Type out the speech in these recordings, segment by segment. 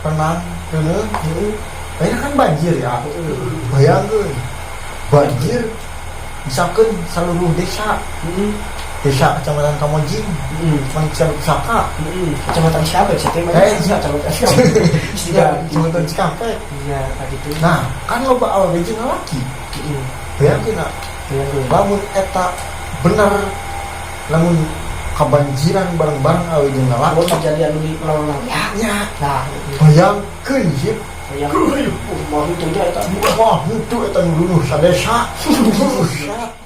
renang bener. Kayaknya kan banjir ya. Bayangkan banjir misalkan seluruh desa. Desa Kecamatan Kamojing, Kecamatan Saka, Kecamatan siapa ya? Kecamatan siapa? Kecamatan Cikampek. Iya, gitu. Nah, kan loba awal bensin laki. Bayangin nak, lamun eta bener, lamun kebanjiran bareng-bareng awal bensin laki. Kalau terjadi anu di pulau-pulau. Ya, Nah, bayangkan sih. Mau itu aja eta. Wah, itu eta nulunuh sadesa. Buset.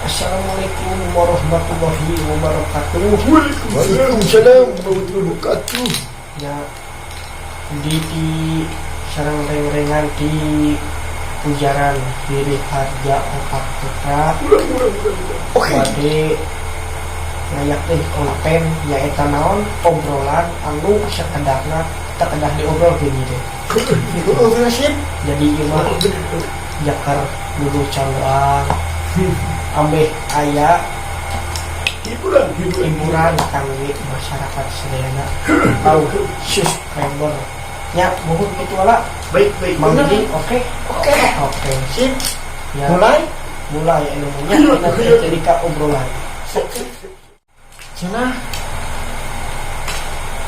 Assalamualaikum warahmatullahi wabarakatuh. Waalaikumsalam warahmatullahi wabarakatuh. Ya, di sarang reng-rengan di ujaran diri harja opak putra. Oke. Wade ngayak konten nyaeta naon obrolan anu sakedahna takedah diobrol gini deh. Sip. Jadi imah jakar dulu cangguan ambeh aya hiburan kami masyarakat sedayana tahu subscriber nya mohon gitu ala Baik. manggi oke Sip. ya, mulai ilmunya nanti jadi ka obrolan Cenah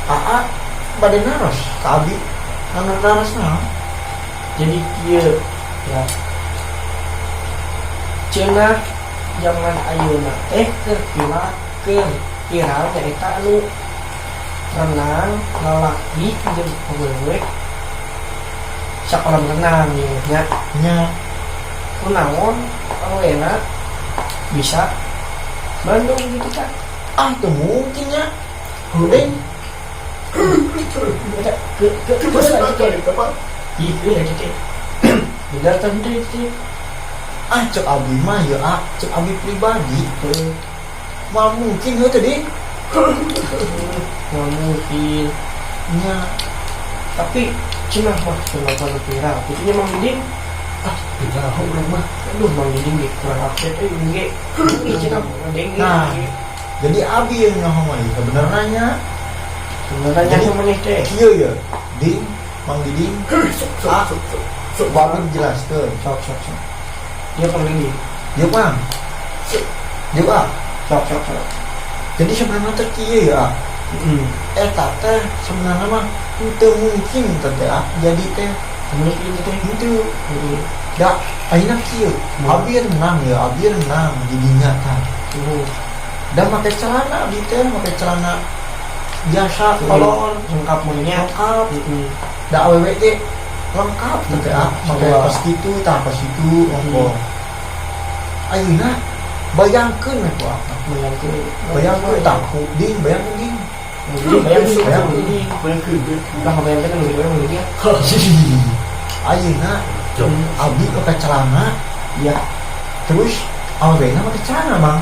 Aa bade naros ka abi anu naros naon? jadi kieu ya cenah zaman ayeuna keur viral nyaeta anu renang lalaki jeung awewe sakolam renang nya Nya kunaon awena bisa Bandung gitu kan teu mungkin nya. Heuing bener tadi cek abi mah ya cek abi pribadi mah mungkin heuh tadi nggak mungkin nya tapi cenah mah kenapa viral itunya Mang Diding tidak orang mah. aduh Mang Diding ge kurang update ge cenah ngedeng Nah, jadi abi yang ngomong ieu kebenarannya sebenarnya yang meneh teh kieu ya ding Mang Diding bangun jelaskeun sok dia pengen ya Bang ya Bang sok jadi sebenarnya teh kieu ya eta teh sebenarnya mah teu mungkin teh jadi teh mungkin teh itu da ayeuna kieu abi renang ya abi renang di dinya tah da make celana abdi teh make celana biasa kolor lengkap munya lengkap da awewe teh lengkap teh make pas kitu tah pas itu ongko ayeuna bayangkeun atuh apa bayangkeun tah ding bayangkeun ding ayeuna abdi pakai celana ya terus awena pakai celana Bang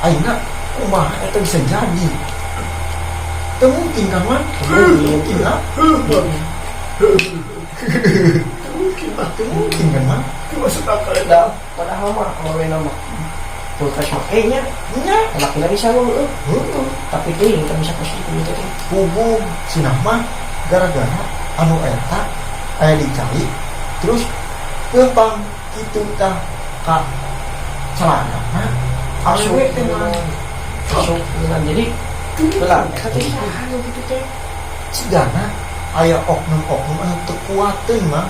ayeuna kumaha eta bisa jadi teu mungkin kan Bang mungkin lah mungkin kan Bang masuk akal dah padahal mah awena mah kulkas makainya anaknya bisa ngomong tapi tuh yang bisa positif gitu tuh hubung cenah mah gara-gara anu eta aya dicari terus gampang kitu tah ka celana awewe teh mah masuk jadi belang katanya anu gitu teh cigana aya oknum-oknum anu teu kuateun mah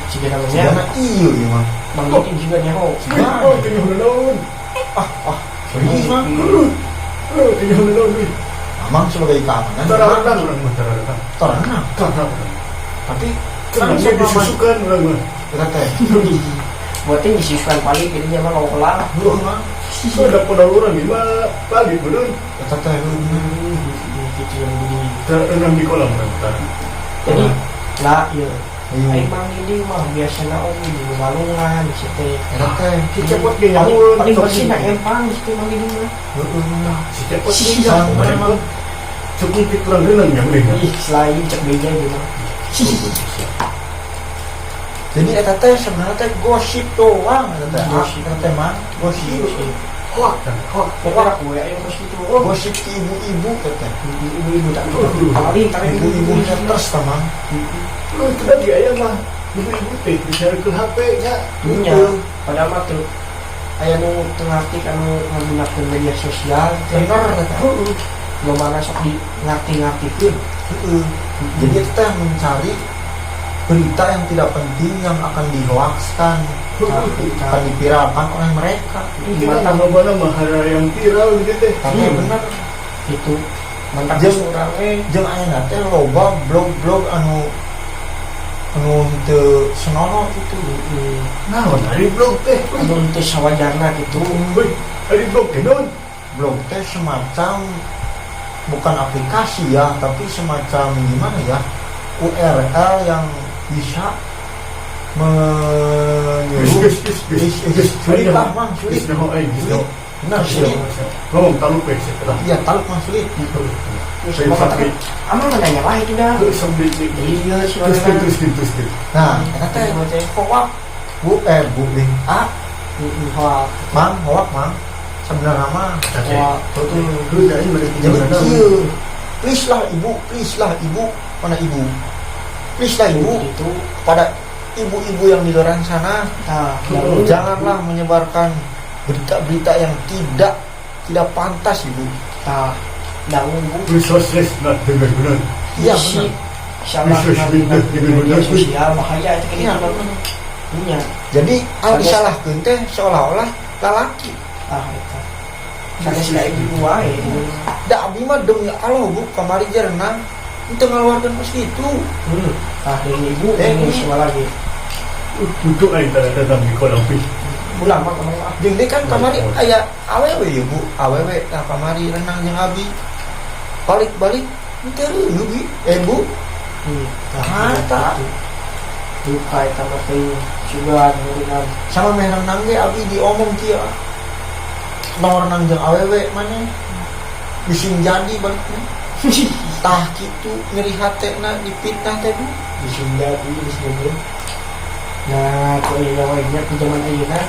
cigana cigana ieu ieu mah Mang Diding juga nyaho serius mah Amang sebagai keamanan terang tapi kan disusukan orang mah kita teh buatnya disisukan paling ini zaman ngolah belum mah ada pedaluran lima kali bener kita teh gitu yang begini terenam di kolam renang jadi lah iya aing Mang Diding mah biasana di Balungan di situ kita teh cepet di paling bersih nak empang di situ Mang Diding mah cepet di yang cukup kurang renang yang mereka ih selain cek beja gitu Jadi eta teh sebenarnya teh gosip doang eta teh. Gosip. Eta teh mah gosip. Hoak kan, hoak. Pokoknya gue yang harus itu. Oh, Gosip ti ibu-ibu teh. ibu-ibu tak paling tapi Ibu-ibu haters tah mang. Lu itu tadi ayam mah. Ibu-ibu teh bisa ke HP-nya. punya. Padahal mah tuh aya nu ngerti anu menggunakan media sosial teh. Bener eta. Lo mana sok di ngerti-ngertikeun. Heeh. Jadi kita mencari berita yang tidak penting yang akan dihoaxkan, akan dipiralkan oleh mereka. Kita nama-nama mah hal yang viral gitu teh. Tapi bener, Itu mantap Jeung- orang jeung ayeuna teh loba blog-blog anu teu senonoh itu. Nah, dari blog teh. anu teu sawajarna gitu. Wih, dari blog teh non. Blog teh semacam bukan aplikasi ya, tapi semacam gimana ya? URL yang bisa menyuruh sulit lah mang, sulit. Benar sulit. Ngomong talu pe setelah. Iya, taluk mang sulit. Terus mau katakan, amal menanya lah itu dah. Sambil Iya, terus. Nah, eta teh hoak bu link A mang hoak mang sebenarnya mah Wah, Lu dari mereka jadi kieu please lah ibu mana ibu please lah ibu itu pada ibu-ibu yang di luar sana nah, janganlah menyebarkan berita-berita yang tidak pantas ibu. dangun bu Lu sukses nak dengan benar. Iya si benar. salah Bisa dengan dengan media benar. sosial bahaya itu Iya. kayak gitu punya Jadi al disalahkeun teh seolah-olah lalaki. itu karena sudah ibu wae Da abdi mah demi Allah bu kamari renang itu ngaluarkeun pas gitu. dari ibu ini semua lagi Duduk aja dalam di kolam pi. pulang mah kemana Jeung deui kan kamari aya awewe ya bu, awewe nah kamari renang jeung abi. Balik-balik teu reuleuh bi. Bu. Mata. luka itu mati juga dengan Sama meh renang ge abi diomong kieu. Nomor renang jeung awewe maneh. Bising jadi baliknya. Tah kitu nyeri hatena dipitnah teh bu. disunda di nah kok iya wajahnya ke zaman ayeuna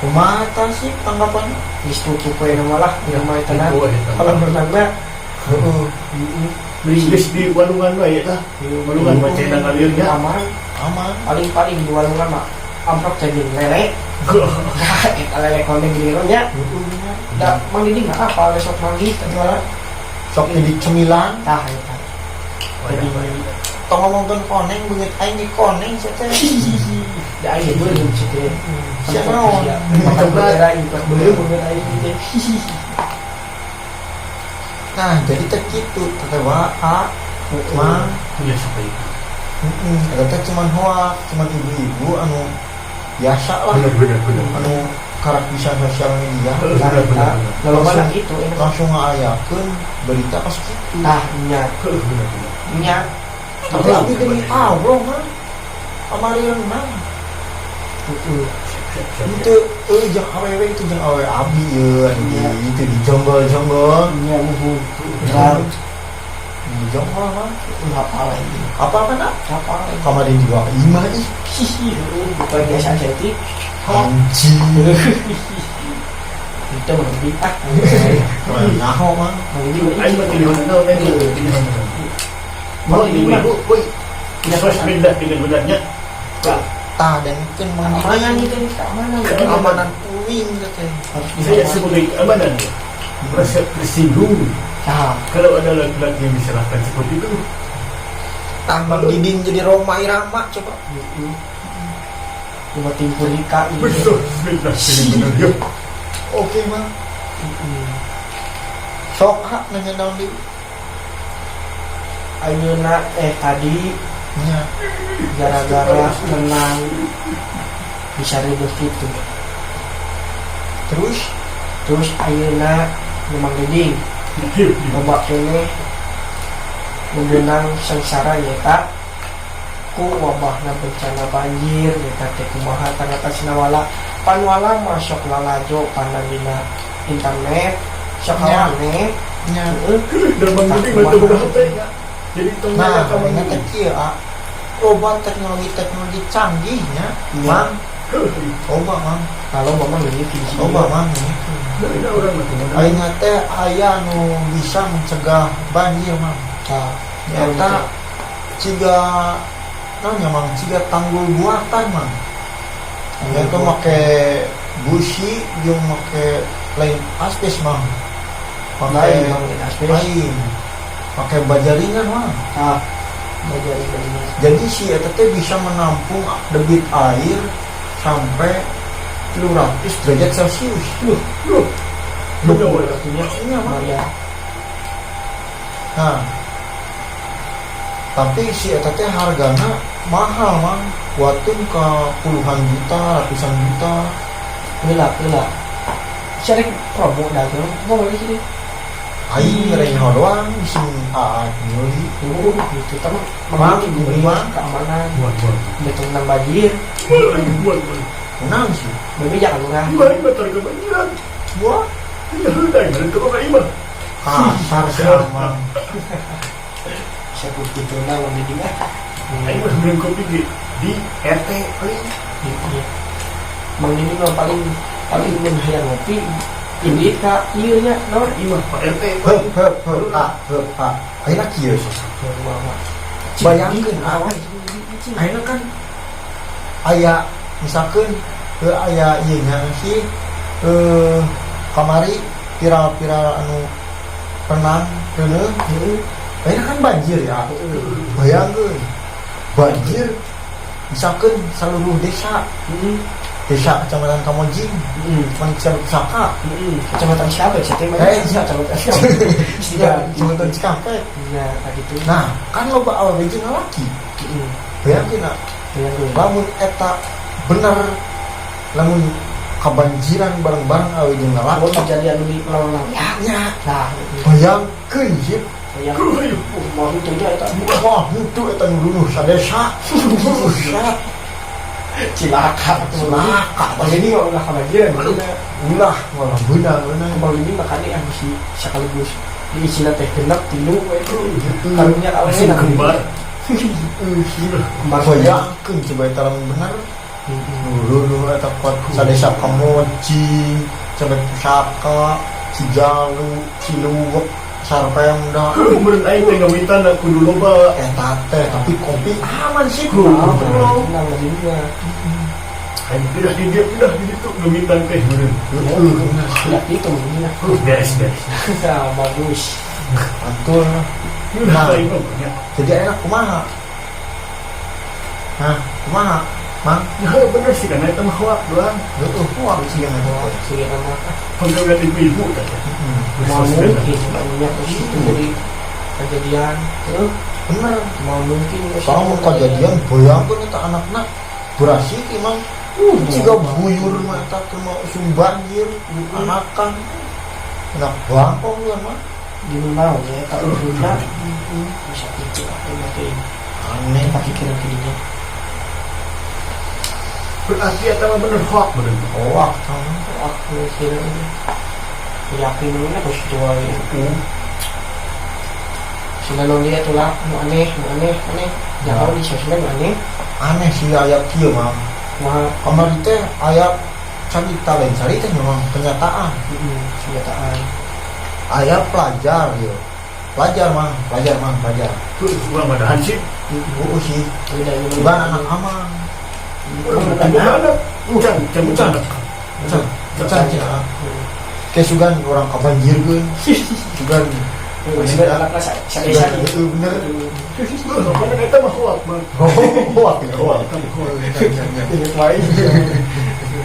Kumata sih tanggapan. geus tutup we malah nama itu nah kalau berenang mah Heeh. List di walungan wae ya tah. Walungan baca nang kalian ya. aman Aman. paling di walungan mah amplop jadi lele eta lele konten gini nya da mang didi mah apa besok manggi jualan Sok jadi cemilan. tah eta jadi Tong ngomongkeun koneng beungeut aing di koneng sia teh. da aya beuleuh situ Sia naon? makan bendera impor beuleuh beungeut aya teh Nah, jadi teh kitu teh wa mah. Punya sampai. Eta teh cuman hoak, cuman ibu-ibu anu biasa lah, Benar. anu karak bisa sosial media Benar. kalau mana itu langsung ngayakeun berita pas kitu. tah nya nya Tapi abi demi Allah mah. Kamari renang. Itu jeung awewe itu jeung awewe abi ye itu di jonggol-jonggol. nya muhun dan Di jonggol mah. apa lagi Apa kana? apa lagi Kamari di bawah imah ih. bukan biasa jadi Anjing. itu lebih Nyaho mah. Ayo mati di mana tahu kan. Mau ini ibu, woi. Sukses pindah dengan benarnya. Tah dan kan keamanan itu keamanan keamanan uing teh. Saya sebagai amanan ya, merasa tersinggung nah kalau ada laki-laki yang diserahkan seperti itu. Tambang diding jadi Roma Irama coba. cuma timbul ika ini Betul, pindah dengan benar ya. Oke mah. Sok nanya naon di. ayeuna tadi Nya. gara-gara menang bisa ribut gitu terus ayeuna memang dinding loba kene mengenang sengsara ya kak ku wabahna bencana banjir ya teh kumaha tangatasna wala pan wala masuk lalajo pandang dina internet sok Ya. warnet Nya. Dan bang Budi bantu berapa ya? Jadi tengah Nah, kamu ini teh kieu loba teknologi canggihnya, Iya. mang. Loba mang, Kalau memang ini visi. loba mang. Ada orang mah. Ayeuna teh aya nu bisa mencegah banjir mang. Nah, Eta ciga nanya mang, ciga tanggul buatan mang. Ya tuh make busi jeung make lain asbes mang. lain bang aspirasi. lain. Pakai baja ringan mang. Ah, belajar ini. Jadi si eta teh bisa menampung debit air sampai 200 derajat Celcius. Betul. Artinya Iya, Mang. ya. Nah, tapi si eta teh hargana mahal mang. Watin ke puluhan juta, ratusan juta. Gila. Cari promo dagang, mau lagi sini. Aing ngerenyah doang, bisa nyuri. Gitu, tapi Mang, memberi Mang. keamanan, Buat. betul tentang banjir. Buat. Menang sih. Baby jangan murah. Gimana betul kebanjiran? Wah, Tidak hendak dari tukang lima. kasar sih amang. Saya pun gitu lah, lebih dia. Ayo mah minum kopi di RT paling. Mang ini mah paling menghayang ngopi. Ini kak, iya nya, no. Iya Pak RT. Pak. Ayeuna kieu sih. Bayangkeun awan. Ayeuna kan aya misalkan aya ieu nya sih kamari viral-viral anu renang reuneuh. Ayeuna kan banjir ya. Bayangkeun banjir misalkan seluruh desa Kecamatan Kamojing, Manusia Pusaka, Kecamatan siapa? Saya kecamatan siapa? Kecamatan Cikampek. Nah, gitu. Nah, kan loba awal bensin laki. Bayangin nak, lamun eta bener, lamun kebanjiran bareng-bareng awal bensin laki. Kalau terjadi anu di lawan Ya, nah, bayangkeun sih. yang mau itu aja itu Wah, itu eta nu sadesa. Buset. cilaka. Ini nggak udah kebanjiran, Ulah, malah beunang. Kalau ini makanya harus sekaligus diisi teh genap tilu itu karunya Masih awalnya kembar. kembar Bayangkeun coba eta lamun bener. Dulu eta pot sadesa Kamojing, Cebek Pusaka, Cijalu, Ciluwek, Sarpemda. Kemudian aing teh ngawitan aku dulu loba. Eta teh tapi kopi aman sih Nah, bro. tenang lagi juga. Aing pindah di situ ngawitan teh meureun. Tidak itu, ini Beres. bagus. Mantul. Nah, aing mah banyak. Jadi enak kumaha? Nah, kumaha? Mang, Ya bener sih kan eta mah hoak doang. kuat sih yang itu. Sih nama Penggawean ibu-ibu teh. mau mungkin banyak di situ jadi kejadian. Bener. Mau mungkin Kalau mau kejadian bayangkeun eta anak-anak berasik emang jika buyur mah eta teh mau banjir anakan. Enak bangkong ya mah. di mau ya kalau sudah bisa itu apa mungkin Aneh pakai kira-kira Berarti eta mah bener hoak bener. hoak sama. aku kira yakin dulu nih harus jual itu selalu dia tuh lah aneh jangan di sosmed aneh Aneh sih aya kieu mah. mah Kamari teh aya carita lain carita memang kenyataan. senjataan Aya pelajar ya. Pelajar. Tuh gua mah dahan sih. Sih. tidak ini Bukan anak amang. Anak. Can. Bukan ya. Kayak sugan orang kebanjirkeun. Sugan. sudah anak kelas sadesa Itu bener. Mana eta mah hoak mah. Hoak. ingat lain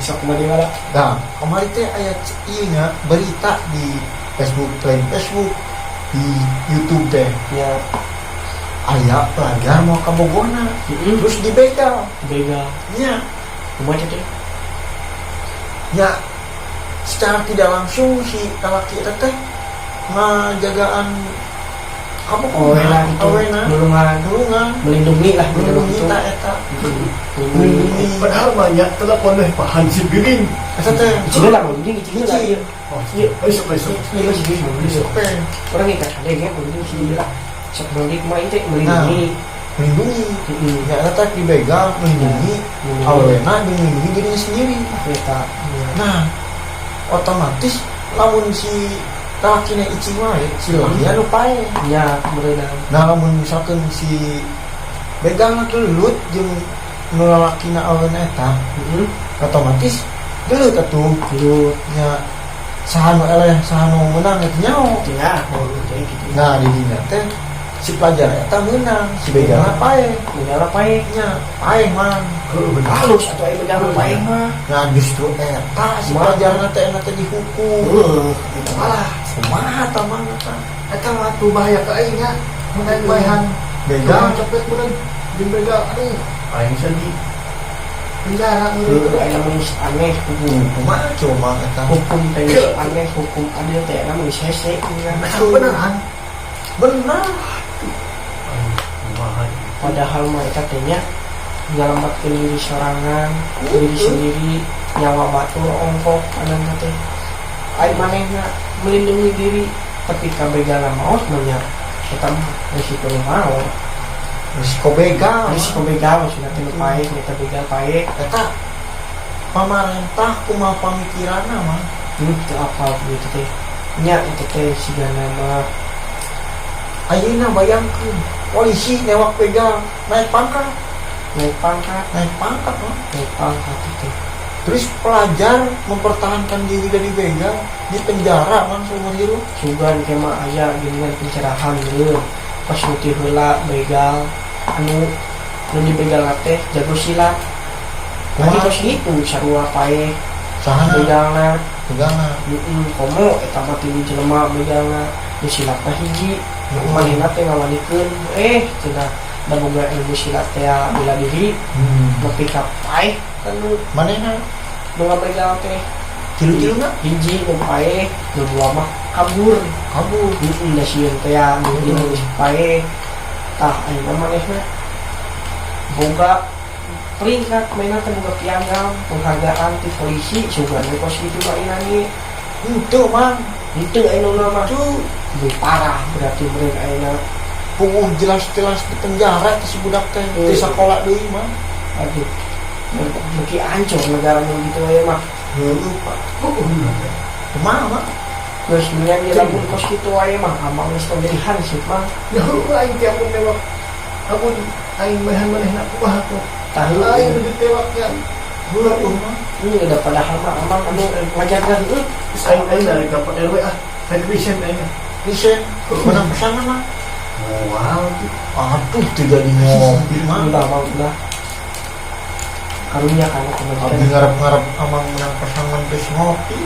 sok kembali malah Nah, kemarin teh aya ieu nya berita di Facebook, di YouTube teh. ya Aya pelajar mau ke Bogorna, terus dibegal. beda Nya, cuma itu ya secara tidak langsung si laki itu teh ngajagaan apa enak itu nulungan melindungi lah melindungi itu ta eta melindungi Padahal banyak telepon deh Pak Hansip Gering. eta teh Cina lah melindungi Cina lah iya Oh, iya, besok. iya masih bisa apa orang ikat ada ya melindungi Cina lah sok melindungi kemarin itu melindungi Ya eta dibegal melindungi awalena jeung melindungi dirinya sendiri. Eta. Nah, otomatis lamun si lakina icing wae si lakinya nu pae. Ya, berenang. Nah, lamun misalkan si begalna gelut jeung nu lakina awalena eta, otomatis gelut atuh. Gelut. Nya saha nu eleh saha nu meunang eta nyaho. Ya, kalau kayak gitu. Nah, di dinya teh si pelajar eta meunang, si begalna pae. Begal pae. Nya pae man. Halus atau ai begal pae mah. Nah, justru eta si pelajarna teh eta dihukum. Itu Alah, kumaha tah mah eta. Eta mah tuh bahaya ke aing nya. Mun aing baehan Begal cepet mun jeung begal aduh. Aing sedih. Penjara Itu ai geus aneh hukum. kumaha cuma eta. Hukum teh geus aneh, hukum adil teh eta mah geus hese. beneran. Benar. Padahal mah eta teh nya nyelamatkeun diri sorangan, diri sendiri, nyawa batur ongkok anu teh. Ai manehna melindungi diri ketika begal maot mah nya eta mah risiko maot. Risiko begal. Risiko begal sudah teh pae, eta begal pae. Eta pamarentah kumaha pamikiranna mah. Itu apa gitu teh. Nya itu teh sigana mah Ayeuna bayangkeun polisi newak begal naik pangkat naik pangkat mah. itu. Terus pelajar mempertahankan diri dari begal di penjara man seumur hidup. Sugan kema aya geuningan pencerahan deuh. Pas nuti heula begal anu di begal teh jago silat. Jadi tos itu sarua pae Sahana begalna. begalna. Komo eta mah ti jelema begalna di silat mah hiji. Manehna teh ngawanikeun cenah da boga ilmu silat teh bela diri nepi ka pae anu Manehna nu ngabegal teh cilu-ciluna hiji nu pae nu dua mah kabur. Da sieun teh nu geus pae tah ayeuna manehna boga peringkat mainna teh boga piagam penghargaan ti polisi sugan we pos kitu ayeuna ni henteu man. henteu ayeuna mah Tuh lebih parah berarti mereka ayeuna puguh jelas-jelas di penjara si budak teh di sekolah deui mah. aduh beki ancur negara nu gitu aya mah. Heueuh Pak. Kumaha mah? Terus nya di lamun kos kitu aya mah amang geus pemilihan sih mah. Ya aing teh amun lewat. Amun aing baehan manehna kumaha tuh. Tahu Aing di tewaknya. Heueuh mah. ini udah padahal mah amang anu ngajarkan Aing dari dapat RW Federation aing. Risen menang pesanan mah. Wow. Aduh tidak di ngopi mah. udah karunya kan Abi kemudian ngarep-ngarep amang menang pesanan geus ngopi.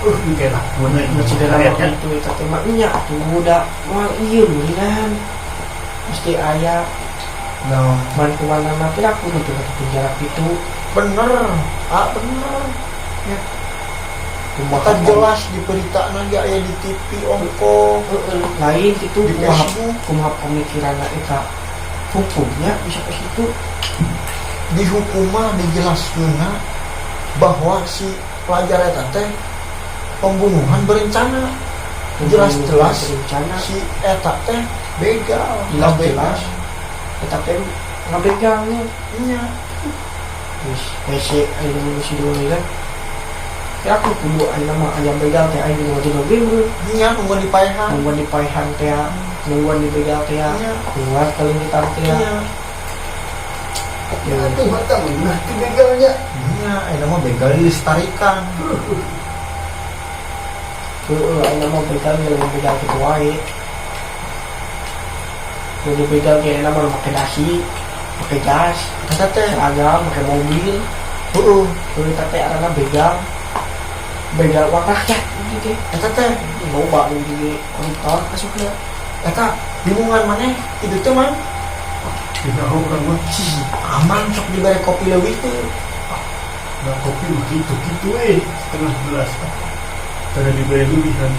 Oke lah. Mun sudah lama itu eta mah nya atuh budak moal ieu meureun mesti aya Nah, bantuan anak tidak kudu tuh penjara itu bener. Bener. Maka kumaha jelas di berita ge aya di TV ongko lain itu di Facebook kumaha pemikiran eta hukumnya bisa ke situ di hukumah dijelaskeun bahwa si pelajar eta teh pembunuhan berencana. Jelas-jelas rencana si eta teh begal. jelas eta teh ngabegalnya Nya. terus PC ayeuna manusia dulu kan ya aku kudu ayeuna mah aya begal teh ayeuna mah jeung bingung Nya nungguan di paehan. nungguan di paehan teh nungguan di begal teh Iya. keluar kelingitan teh Nya. Ya tuh mata mah di begalnya. Nya aya mah begal dilestarikan. heeh ayeuna mah begal yang begal kitu wae jadi begal ge ayeuna mah make dasi make gas Eta teh seragam make mobil heueuh. terus eta teh arana begal uang rakyat gitu Eta teh loba nu di koruptor kasupna eta bingungan maneh itu teh man. Tidak orang mah. Aman sok dibere kopi leuwih teh. Nah kopi begitu setengah gelas. Karena diberi lebihan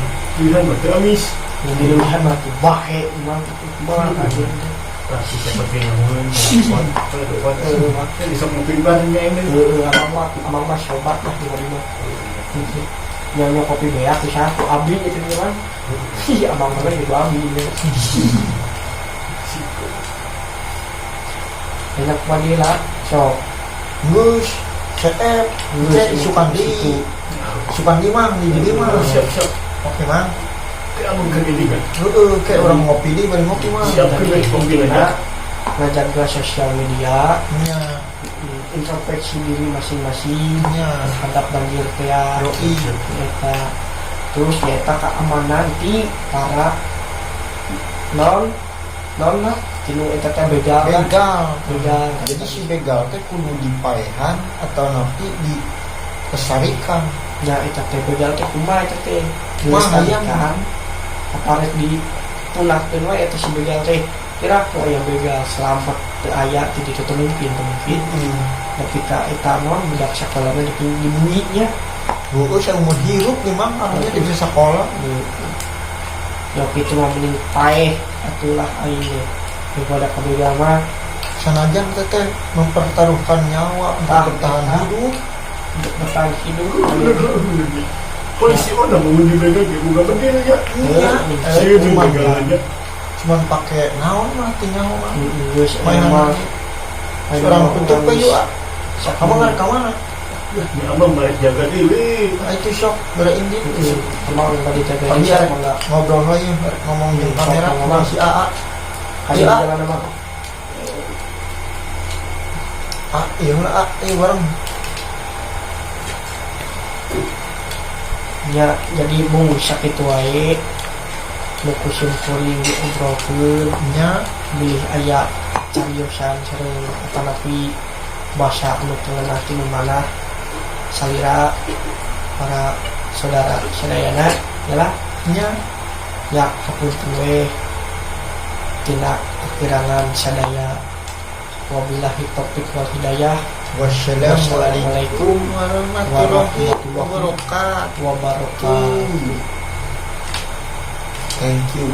berarti amis. yang dilihat mah tuh bae imam itu kumaha aja Kasih siapa yang ngomongin bisa ngupin barangnya ini. amang mah sobat lah di mana nyanyi kopi beak bisa aku abi gitu kan iya amang mah gitu abi ini enak Madila sok Gus CF Gus, Supandi Supandi mang di diri mah Siap-siap. oke mang Kayak abang kegilingan. kayak orang ngopi di bari ngopi mah Siap kena pembina. Nah, ngajaga sosial media, nya introspeksi diri masing-masing nya hadap banjir teh ya. Yoi. Eta terus eta keamanan di para non lah tinu eta teh begal kan? begal Begal. jadi si begal teh kudu dipaehan atau nanti dilestarikan Ya eta teh begal teh kumaha eta teh Kumaha hayang? dilestarikan aparek di punahkeun wae eta si begal teh kira ku aya begal selamat teu aya ti ditu teu mungkin tapi ka eta non budak sakolana di buminya Gue saya umur hirup memang akhirnya di bisa sekolah ya itu mah mending paeh atulah aing daripada ka begal mah sanajan teteh mempertaruhkan nyawa untuk Ah, bertahan ah. hidup untuk bertahan hidup Polisi mana mau dibegal dia buka bendil ya. iya Saya juga begalnya. cuman pakai naon mah ti nyawa mah geus mainan seorang bentuk kayu kamu nggak kemana Ya abang malah jaga diri. nah, itu shock berindit emang tadi jaga Tadi bisa ya, enggak ngobrol lagi ngomong di Hmm, kamera sok, sama si AA ayo Iya. jalan emang iya lah bareng ya jadi mung sakitu wae nu kusum kuring diobrolkeun nya bilih aya cariosan sareng atanapi basa anu teu ngeunah ti mana salira para saudara sadayana yalah nya ya hapunten we tina kekirangan sadaya wabillahi taufiq wal hidayah wassalamualaikum warahmatullahi wabarakatuh wabarakatuh thank you